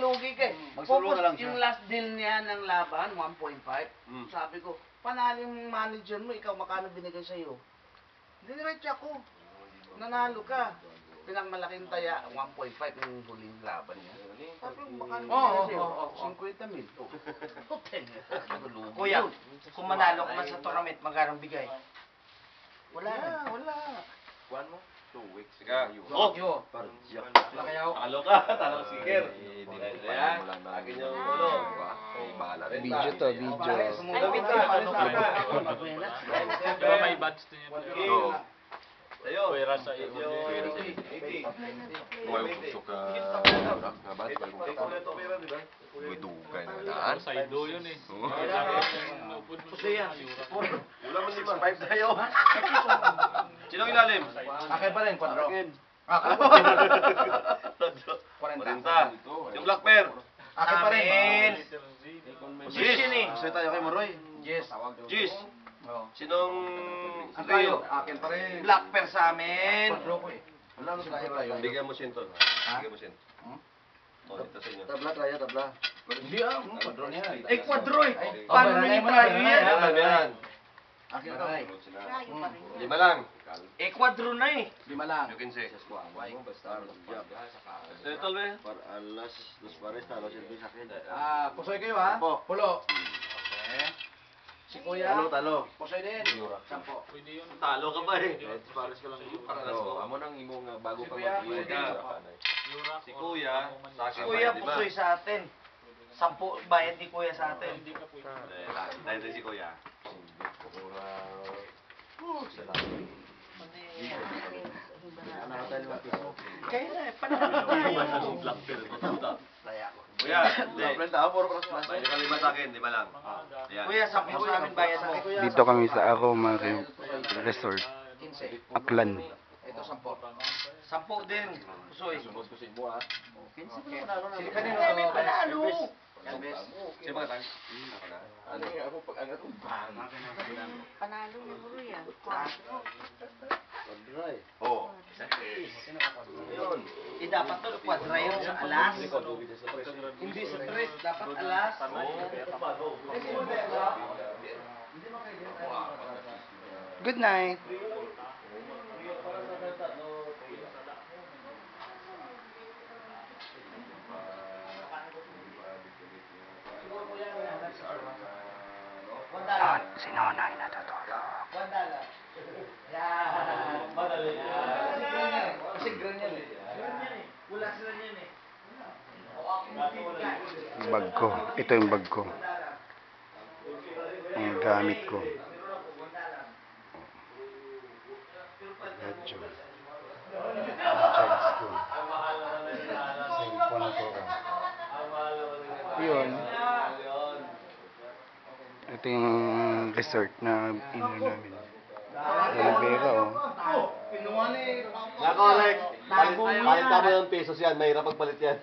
lugi ka eh. Magsulo na lang siya. Yung last deal niya ng laban, 1.5. Sabi ko, panalo yung manager mo, ikaw makano binigay sa'yo? Diniretso ako. Nanalo ka. Pinakmalaking taya, 1.5 yung huling laban niya. Sabi ko, makano binigay sa'yo? 50 mil. Kuya, kung manalo ka man sa tournament, magkano bigay? Wala. Kuhan mo? 2 weeks. Sige. Oh! Talo ka, talo si Ger. Ayan, akin yung ulo. Bahala rin. Video to, video. Pero may batch din yan. Oo. Sa'yo. Pwera sa iyo. 80. Huwag usok ka. Nabat, may dugay na daan. Sa ido yun eh. Puso yan. Wala man 6'5 tayo. Sinong ilalim? Akin pa rin, 4. Akin. 40. Yung black bear. Akin pa rin. Position eh. Gusto tayo kay Moroy. Yes. Gis. Oo. Sinong Ang tayo? Akin pa rin. Black pair sa amin. Wala na sila tayo. Bigyan mo sinton. Bigyan mo sin. Oh, ito sa inyo. Tabla tayo, tabla. Hindi kwadro niya. Eh, quadro eh. Paano nang i-prime yan? Yan. Akin na tayo. 5 lang. Eh, quadro na eh. 5 lang. You can say. Para alas, dos pares, talo silbi sa akin. Pusoy kayo ha? Pulo. Si Kuya. Talo. Pusoy din. 10. Pwede yun. Talo ka ba eh? Pares ka lang yun. Amo nang imong bago ka Kuya, mag-iwan. Yura. Si Kuya, sa Si akin Kuya, ba, di ba? pusoy sa atin. 10 bayad ni Kuya sa atin. Hindi ka pwede. Dahil din si Kuya. Kaya na eh, panalo. Black bear ito. Laya ko. Kuya, hindi. Puro plus plus. Bayad ka 5 sa akin, 5 lang. Ayan. Kuya, 10 sa amin bayad mo. Dito kami sa Aroma Resort, 15. Aklan. Ito 10. 10 din. Pusoy. Sili ka din. Kami panalo. Sino ba tayo? Panalo ni Buru yan. Oo. Yun. Eh, dapat to, quadra yun sa alas. Hindi sa tres, dapat alas. Good night. Si Nonoy natutulog. Madali. Kasi gran yan eh. Wala sila yan eh. Bag ko. Ito yung bag ko. Ang gamit ko. Radyo. Charge ko. Cellphone ko. Yun. Ito yung resort na ino namin. Rivera, oh. Nakorek. Palit mo yung pesos yan. Mahirap pagpalit yan.